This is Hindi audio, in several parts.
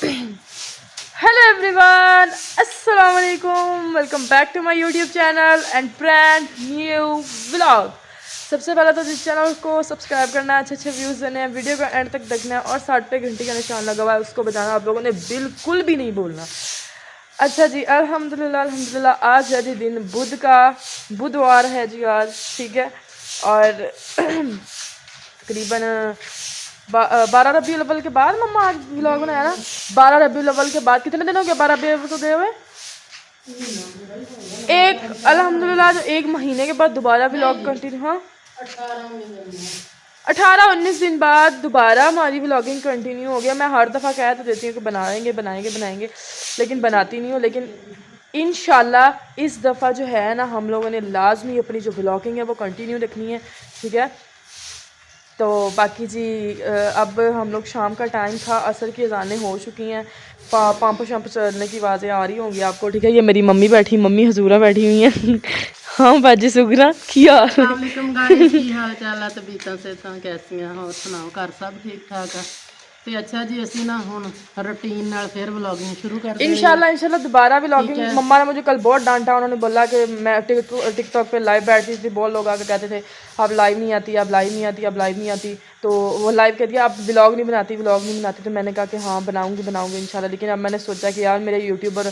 हेलो एवरीवन, अस्सलाम वालेकुम। Welcome back to my YouTube channel and brand new vlog. सबसे पहले तो इस चैनल को सब्सक्राइब करना है, अच्छे व्यूज़ देने हैं, वीडियो को एंड तक देखना है और साथ पे घंटी का निशान लगा हुआ है उसको बजाना आप लोगों ने बिल्कुल भी नहीं भूलना। अच्छा जी, अल्हम्दुलिल्लाह आज है जी दिन बुधवार है जी आज, ठीक है। और तकरीबन 12 रबीउल अव्वल के बाद मम्मा आज व्लॉग बनाया ना। 12 रबीउल अव्वल के बाद कितने दिन हो गया 12 रबीउल अव्वल को गए हुए? एक अल्हम्दुलिल्लाह जो एक महीने के बाद दोबारा व्लॉग कंटिन्यू। हाँ, 18-19 दिन बाद दोबारा हमारी व्लॉगिंग कंटिन्यू हो गया। मैं हर दफ़ा कह तो देती हूँ कि बनाएंगे लेकिन बनाती नहीं हूँ। लेकिन इंशाल्लाह इस दफ़ा जो है ना हम लोगों ने लाजमी अपनी जो व्लॉगिंग है वो कंटिन्यू रखनी है, ठीक है। तो बाकी जी अब हम लोग शाम का टाइम था, असर की अज़ानें हो चुकी हैं, पंप शंप चलने की आवाज़ें आ रही होंगी आपको, ठीक है। ये मेरी मम्मी मम्मी हजूरा बैठी हुई हैं। हाँ बाजी सुगरा की हाल चाल तबीयत से कैसियां हो सुनाओ, घर सब ठीक ठाक है। तो अच्छा जी असी ना हुण रूटीन नाल फिर व्लॉगिंग शुरू कर देंगे इंशाल्लाह दोबारा व्लॉगिंग। मम्मा ने मुझे कल बहुत डांटा, उन्होंने बोला कि मैं टिकटॉक पे लाइव बैठती थी, बहुत लोग आके कहते थे अब लाइव नहीं आती। तो वो लाइव कह दिया अब व्लॉग नहीं बनाती। तो मैंने कहा कि हाँ बनाऊंगी इंशाल्लाह। लेकिन अब मैंने सोचा कि यार मेरे यूट्यूब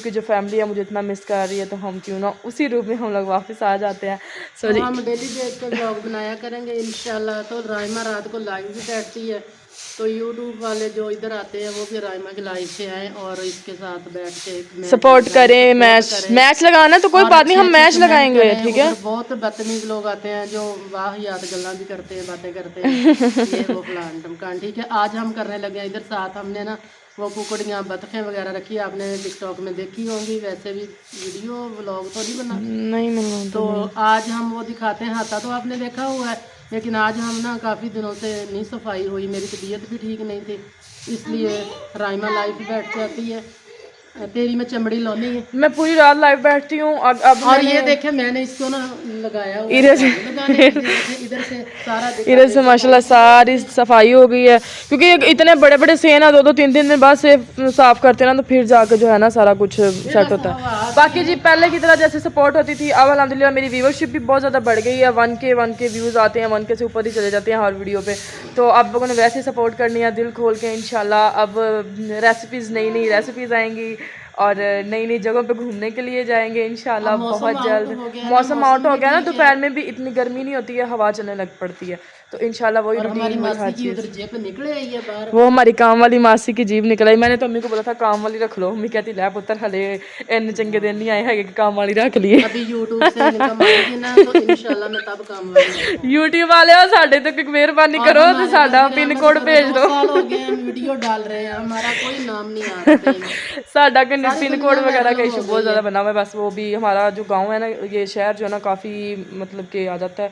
की जो फैमिली है मुझे इतना मिस कर रही है, तो हम क्यों ना उसी रूप में हम लोग वापस आ जाते हैं। तो हम डेली बेस पर व्लॉग बनाया करेंगे इंशाल्लाह। तो राइमा रात को लाइव भी बैठती है, तो यूट्यूब वाले जो इधर आते हैं वो फिर राइमा के लाइव से आए और इसके साथ बैठ के सपोर्ट करें, मैच लगाना तो कोई बात नहीं, हम मैच लगाएंगे, ठीक है। बहुत बदतमीज लोग आते हैं जो वाहियात गल्ला भी करते हैं, बातें करते हैं, ये वो फलान टमकान, ठीक है। आज हम करने लगे हैं इधर साथ हमने ना वो कुकड़ियाँ बतखें वगैरह रखी है, आपने टिकटॉक में देखी होंगी। वैसे भी वीडियो व्लॉग तो नहीं बना, तो आज हम वो दिखाते हैं। हाथा तो आपने देखा हुआ है, लेकिन आज हम ना काफ़ी दिनों से नहीं सफाई हुई, मेरी तबीयत भी ठीक नहीं थी, इसलिए राइमा लाइव बैठ जाती है। तेरी मैं चमड़ी लौनी है, मैं पूरी रात लाइव बैठती हूँ। और ये देखे मैंने इसको ना लगाया इधर से माशाल्लाह सारी सफाई हो गई है, क्योंकि इतने बड़े बड़े सेन है, 2-3 दिन बाद से साफ करते हैं ना, तो फिर जाकर जो है ना सारा कुछ सेट होता है। बाकी जी पहले की तरह जैसे सपोर्ट होती थी, अब अल्हम्दुलिल्लाह मेरी व्यूअरशिप भी बहुत ज़्यादा बढ़ गई है। 1K व्यूज़ आते हैं, 1K से ऊपर ही चले जाते हैं हर वीडियो पे। तो आप लोगों ने वैसे सपोर्ट करनी है दिल खोल के इंशाल्लाह। अब नई रेसिपीज़ आएंगी और नई जगहों पे घूमने के लिए जाएंगे इंशाल्लाह बहुत जल्द। मौसम आउट हो गया ना, दोपहर में भी इतनी गर्मी नहीं होती है, हवा चलने लग पड़ती है, तो इंशाल्लाह वही रूटीन में हर चीज़। वो हमारी काम वाली मासी की जीभ निकल आई। मैंने तो अम्मी को बोला था काम वाली रख लो, अम्मी कहती लै पुत्र हले इन चंगे दिन नहीं आए है कि काम वाली रख लिए। अभी यूट्यूब से इनकम आएगी ना, तो इंशाल्लाह मैं तब काम वाली यूट्यूब वाले हो साडे तो कोई मेहरबानी करो तो साडा पिन कोड भेज दो। वीडियो डाल रहे हैं, हमारा कोई नाम नहीं आ रहा, साडा पिन कोड वगैरह का इशू बहुत ज़्यादा बना हुआ है। बस वो भी हमारा जो गांव है ना, ये शहर जो है ना काफ़ी मतलब कि आ जाता है,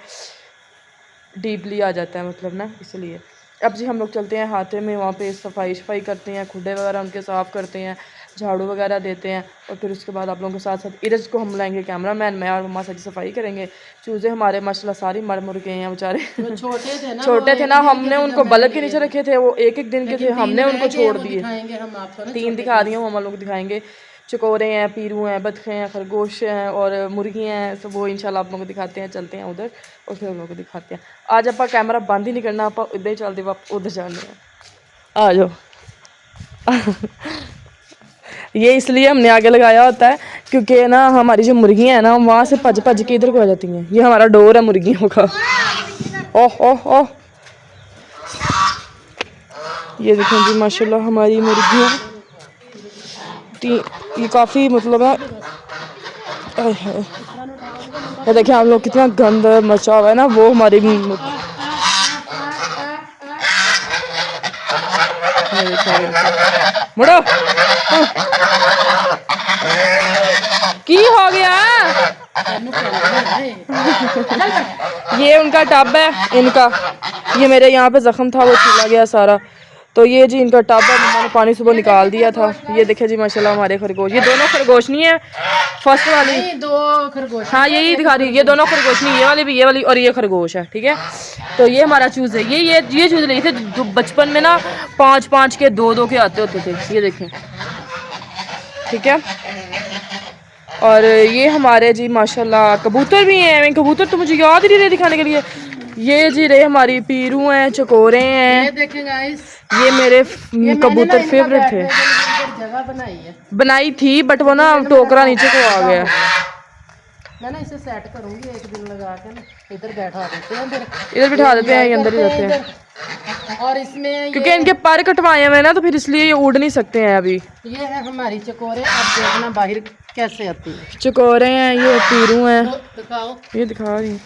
डीपली आ जाता है मतलब ना, इसलिए। अब जी हम लोग चलते हैं हाथे में, वहाँ पे सफाई करते हैं, खुडे वगैरह उनके साफ़ करते हैं, झाड़ू वगैरह देते हैं, और फिर उसके बाद आप लोगों के साथ इरज को हम लाएंगे कैमरामैन, मैं और मम्मा सच सफाई करेंगे। चूज़े हमारे माशाल्लाह सारी मर गए हैं बेचारे, छोटे थे ना, हमने उनको बल्ब के नीचे रखे थे, वो एक दिन के थे, हमने उनको छोड़ दिए। 3 दिखा रही हूँ, हम लोग दिखाएंगे। चकोरे हैं, पीरू हैं, बतखें हैं, खरगोश हैं और मुर्गियाँ हैं, सब वो इंशाल्लाह आप लोगों को दिखाते हैं। चलते हैं उधर और फिर हम लोगों को दिखाते हैं। आज आप कैमरा बंद ही नहीं करना, आप उधर ही चलते आप उधर जाने हैं। आ जाओ। ये इसलिए हमने आगे लगाया होता है क्योंकि ना हमारी जो मुर्गियाँ हैं ना वहाँ से भज के इधर को आ जाती हैं। ये हमारा डोर है मुर्गियों का। ओह ओह ओह, ये देखें जी माशाल्लाह हमारी मुर्गियाँ, ये काफ़ी मतलब है। ये देखिए हम लोग कितना गंद मचा हुआ है ना, वो हमारी मुड़ो की हो गया। ये उनका टब है इनका, ये मेरे यहाँ पे जख्म था वो छिला गया सारा, तो ये जी इनका टब है, मम्मा ने पानी सुबह निकाल दिया था। ये देखे जी माशाल्लाह हमारे खरगोश, ये दोनों खरगोश नहीं है, फर्स्ट वाली, नहीं, 2 खरगोश। हाँ यही दिखा रही है, ये दोनों खरगोश नहीं, ये वाली भी, ये वाली और ये खरगोश है, ठीक है। तो ये हमारा चूज़ है, ये चूज़ लिए थे जो बचपन में ना 5-5 के 2-2 के आते होते थे, ये देखें, ठीक है। और ये हमारे जी माशाल्लाह कबूतर भी हैं, कबूतर तो मुझे याद ही नहीं रहे दिखाने के लिए। ये जी रहे हमारी पीरू हैं, चकोरे हैं, ये देखें गाइस, ये मेरे कबूतर फेवरेट थे। जगह बनाई थी बट वो ना टोकरा नीचे को आ गया। मैं ना इसे सेट करूंगी एक दिन लगा के ना, इधर बैठा देते हैं, इधर बिठा देते हैं, ये अंदर ही रहते हैं। और इसमें क्योंकि इनके पर कटवाए हुए हैं ना, तो फिर इसलिए ये उड़ नहीं सकते हैं अभी। ये है हमारी चकोरे, आप देखना बाहर कैसे आती है। चकोरे हैं, ये पीरू हैं, तो दिखाओ, ये दिखा रही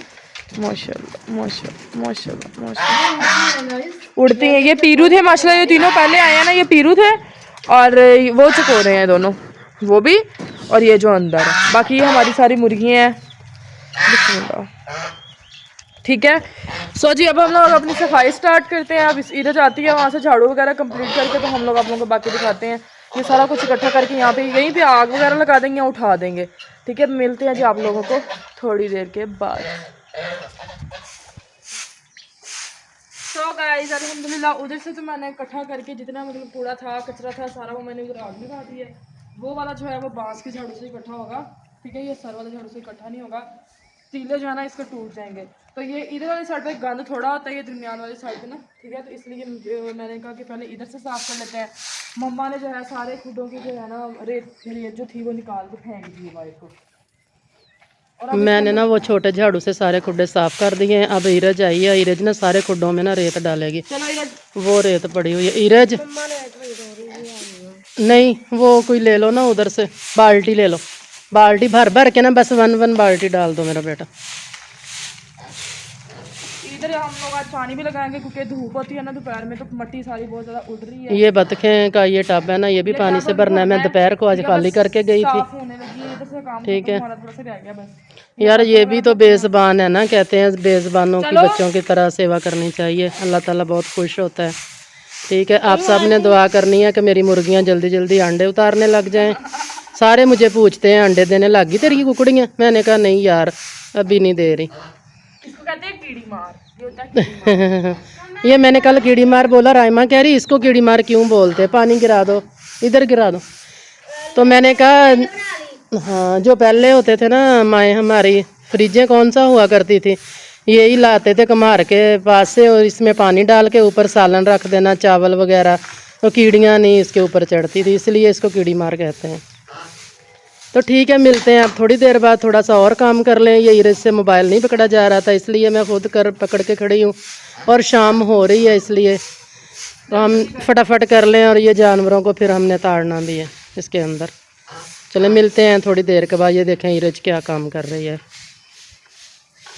माशाल्लाह माशाल्लाह माशाल्लाह माशाल्लाह उड़ती हैं। ये पीरू थे माशाल्लाह, ये तीनों पहले आए हैं ना, ये पीरू थे और वो चकोरे हैं दोनों, वो भी और ये जो अंदर है। बाकी ये हमारी सारी मुर्गियाँ हैं, ठीक है। सो जी अब हम लोग अपनी सफाई स्टार्ट करते हैं। अब इस ईद आती है, वहाँ से झाड़ू वगैरह कंप्लीट करके तो हम लोग आप लोगों को बाकी दिखाते हैं। ये सारा कुछ इकट्ठा करके यहाँ पे यहीं पे आग वगैरह लगा देंगे, उठा देंगे, ठीक है। मिलते हैं जी आप लोगों को थोड़ी देर के बाद। सो गाइस अल्हम्दुलिल्लाह उधर से तो मैंने इकट्ठा करके जितना मतलब कूड़ा था, कचरा था, सारा वो मैंने उधर आग लगा दी है। वो वाला जो है वो बांस की झाड़ू से इकट्ठा होगा, ठीक है। ये सर वाले झाड़ू से इकट्ठा नहीं होगा, तीले जो है ना इसको टूट जाएंगे। तो ये इधर वाली साइड पे गंद थोड़ा होता है, ये दरमियान वाली साइड पे ना, ठीक है। तो इसलिए मैंने कहा कि पहले इधर से साफ कर लेते हैं। मम्मा ने जो है सारे खुडों की जो है ना रेत जो थी वो निकाल के फेंक दी वाइट को। और मैंने ना वो छोटे झाड़ू से सारे खुड्डे साफ कर दिए हैं। अब इरज आई है, इरज ना सारे खुड्डों में ना रेत डालेगी। वो रेत पड़ी हुई है इरज, नहीं वो कोई ले लो ना उधर से, बाल्टी ले लो, बाल्टी भर भर के ना बस 1 बाल्टी डाल दो मेरा बेटा। इधर हम लोग आज पानी भी लगाएंगे क्योंकि धूप होती है ना दोपहर में, तो मिट्टी सारी बहुत ज़्यादा उड़ रही है। ये बतखें का ये टब है ना, ये भी पानी से भरना है। मैं दोपहर को आज खाली करके गई थी, ठीक है। यार ये भी तो बेज़बान है ना, कहते हैं बेज़बानों की बच्चों की तरह सेवा करनी चाहिए, अल्लाह ताला बहुत खुश होता है, ठीक है। आप सब ने दुआ करनी है कि मेरी मुर्गियाँ जल्दी जल्दी अंडे उतारने लग जाएं। सारे मुझे पूछते हैं अंडे देने लग गई तेरी कुकड़ियाँ, मैंने कहा नहीं यार अभी नहीं दे रही। इसको कहते हैं कीड़ी मार, ये होता है कीड़ी मार। ये मैंने कल कीड़ी मार बोला, रायमा कह रही इसको कीड़ी मार क्यों बोलते, पानी गिरा दो, इधर गिरा दो। तो मैंने कहा हाँ, जो पहले होते थे ना माएँ हमारी, फ्रिजें कौन सा हुआ करती थी, यही लाते थे कमार के पास से और इसमें पानी डाल के ऊपर सालन रख देना, चावल वगैरह, तो कीड़ियाँ नहीं इसके ऊपर चढ़ती थी, इसलिए इसको कीड़ी मार कहते हैं। तो ठीक है, मिलते हैं अब थोड़ी देर बाद, थोड़ा सा और काम कर लें। ये इरज से मोबाइल नहीं पकड़ा जा रहा था, इसलिए मैं खुद पकड़ के खड़ी हूँ, और शाम हो रही है इसलिए तो हम फटाफट कर लें। और ये जानवरों को फिर हमने ताड़ना भी है इसके अंदर। चले मिलते हैं थोड़ी देर के बाद। ये देखें इरज क्या काम कर रही है,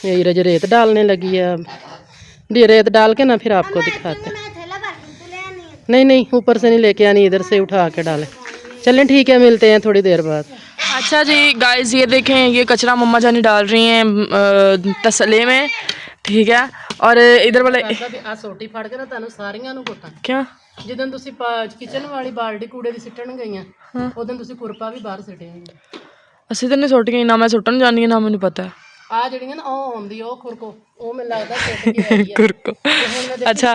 ये इरज रेत डालने लगी है। अब ये रेत डाल के ना फिर आपको दिखाते हैं। नहीं ऊपर से नहीं लेके आनी, इधर से उठा के डालें। चलें ठीक है, मिलते हैं थोड़ी देर बाद। अच्छा जी गाइस ये देखें, ये कचरा मम्मा जानी डाल रही हैं तसले में, ठीक है। और इधर वाले आ सोटी फड़ के ना तानू सारियां नु कोटा क्या जिदन तुसी किचन वाली बाल्टी कूड़े दी सिੱਟਣ ਗਈਆਂ ਉਦੋਂ ਤੁਸੀਂ ਕੁਰਪਾ ਵੀ ਬਾਹਰ ਸਿੱਟਿਆ। ਅਸੀਂ ਤਾਂ ਨਹੀਂ ਸੁੱਟ ਗਈ, ਨਾ ਮੈਂ ਸੁੱਟਣ ਜਾਣੀ ਹੈ ਨਾ ਮੈਨੂੰ ਪਤਾ ਹੈ। ਆ ਜਿਹੜੀਆਂ ਨਾ ਉਹ ਆਉਂਦੀ ਉਹ ਖੁਰਕੋ, ਉਹ ਮੈਨੂੰ ਲੱਗਦਾ ਸੁੱਟ ਕੇ ਆਈ ਹੈ कुरको। अच्छा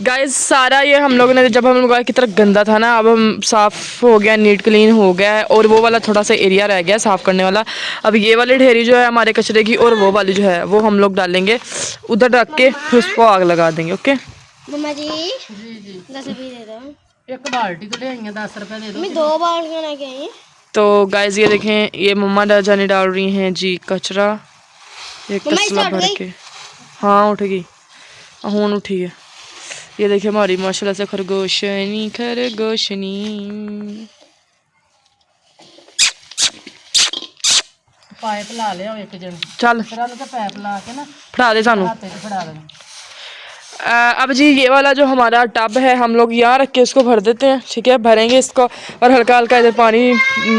गाइस सारा ये हम लोगों ने जब हम लोग की तरफ गंदा था ना, अब हम साफ़ हो गया, नीट क्लीन हो गया है। और वो वाला थोड़ा सा एरिया रह गया साफ़ करने वाला। अब ये वाली ढेरी जो है हमारे कचरे की, और वो वाली जो है वो हम लोग डालेंगे उधर रख के, फिर उसको आग लगा देंगे। ओके मम्मा जी जी 10 रुपये दे दो। एक बाल्टी तो ले आई 10 रुपए दे दो। मैं 2 बाल्टियां लेके आई। तो गाइस ये देखें, ये मम्मा जाने डाल रही हैं जी कचरा, एक तसला भर के। हाँ उठ गई, हूँ उठी है। ये देखिए हमारी माशाल्लाह से खरगोशनी खरगोशनी। पाइप ला लिया एक जन, चल फिर उनका पाइप ला के ना फड़ा दे सानू। हाथे से फड़ा देना। अब जी ये वाला जो हमारा टब है हम लोग यहाँ रख के इसको भर देते हैं, ठीक है। भरेंगे इसको और हल्का हल्का इधर पानी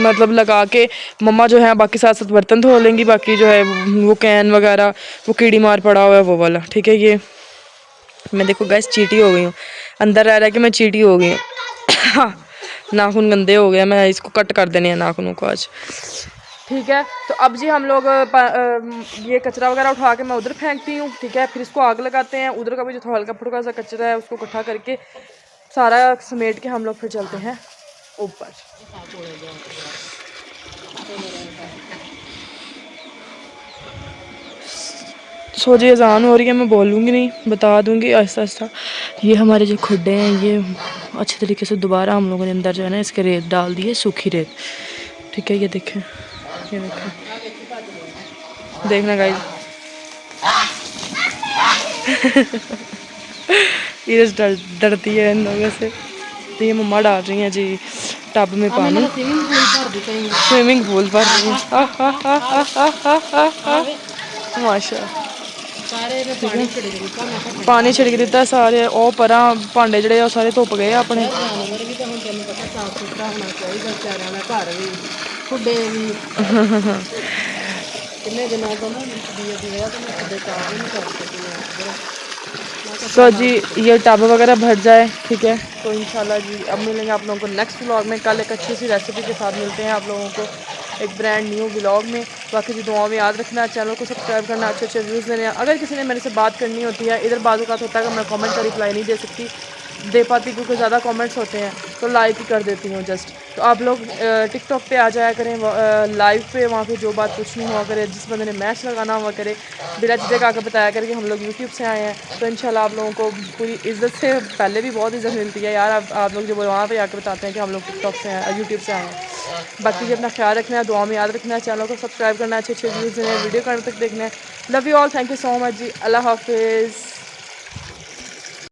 मतलब लगा के मम्मा जो है बाकी साथ साथ बर्तन धो लेंगी। बाकी जो है वो कैन वगैरह वो कीड़ी मार पड़ा हुआ है वो वाला, ठीक है। ये मैं देखो गैस चीटी हो गई हूँ, अंदर रह रहा है कि मैं चीटी हो गई हूँ। नाखून गंदे हो गए, मैं इसको कट कर देने हैं नाखूनों को आज। ठीक है, तो अब जी हम लोग ये कचरा वगैरह उठा के मैं उधर फेंकती हूँ। ठीक है, फिर इसको आग लगाते हैं। उधर का भी जो हल्का फुल्का सा कचरा है उसको इकट्ठा करके सारा समेट के हम लोग फिर चलते हैं ऊपर। सो जी अजान हो रही है, मैं बोलूँगी नहीं, बता दूँगी आहिस्ता आहिस्ता। ये हमारे जो खुड्डे हैं ये अच्छे तरीके से दोबारा हम लोगों ने अंदर जो है ना इसके रेत डाल दी है, सूखी रेत। ठीक है, ये देखें, ये देखें, देखना गाइस। ये डरती है इन लोगों से। तो ये मम्मा डाल रही हैं जी टब में पानी, स्विमिंग पूल भर रही हैं। माशा पानी छिड़क दिता सारे, ओ परा भांडे जड़े सारे धुप गए अपने। जानवर भी तो हम तेन पता साफ सुथरा होना चाहिए, बेचारियां का घर भी खुडे भी किन्ने दिनों तो ना दिए दिया तो मैं खुदे काम ही नहीं कर सकती। सो जी ये टब वगैरह भर जाए, ठीक है, तो इंशाल्लाह जी अब मिलेंगे आप लोगों को नेक्स्ट व्लॉग में। कल एक अच्छी सी रेसिपी के साथ मिलते हैं आप लोगों को एक ब्रांड न्यू व्लॉग में। बाकी जो दुआ में याद रखना, चैनल को सब्सक्राइब करना, अच्छे अच्छे व्यूज़ देने। अगर किसी ने मेरे से बात करनी होती है, इधर बाजू का होता है कि मैं कमेंट का रिप्लाई नहीं दे पाती क्योंकि ज़्यादा कमेंट्स होते हैं, तो लाइक ही कर देती हूँ जस्ट। तो आप लोग टिकटॉक पे आ जाया करें लाइव पे, वहाँ पे जो बात पूछनी हुआ करे, जिस बंदे ने मैच लगाना हुआ करे, बिना चीज़ें आकर बताया करे कि हम लोग यूट्यूब से आए हैं। तो इंशाल्लाह आप लोगों को पूरी इज़्ज़त से, पहले भी बहुत इज़्ज़त मिलती है यार, आप लोग जो वहाँ पे आकर बताते हैं कि हम लोग टिकटॉक से हैं, यूट्यूब से आए हैं। बाकी जी अपना ख्याल रखना है, दुआ में याद रखना है, चैनल को सब्सक्राइब करना है, अच्छे अच्छे व्यूज़ देने, वीडियो करने तक देखना है। Love you all, thank you so much जी, अल्लाह हाफिज़।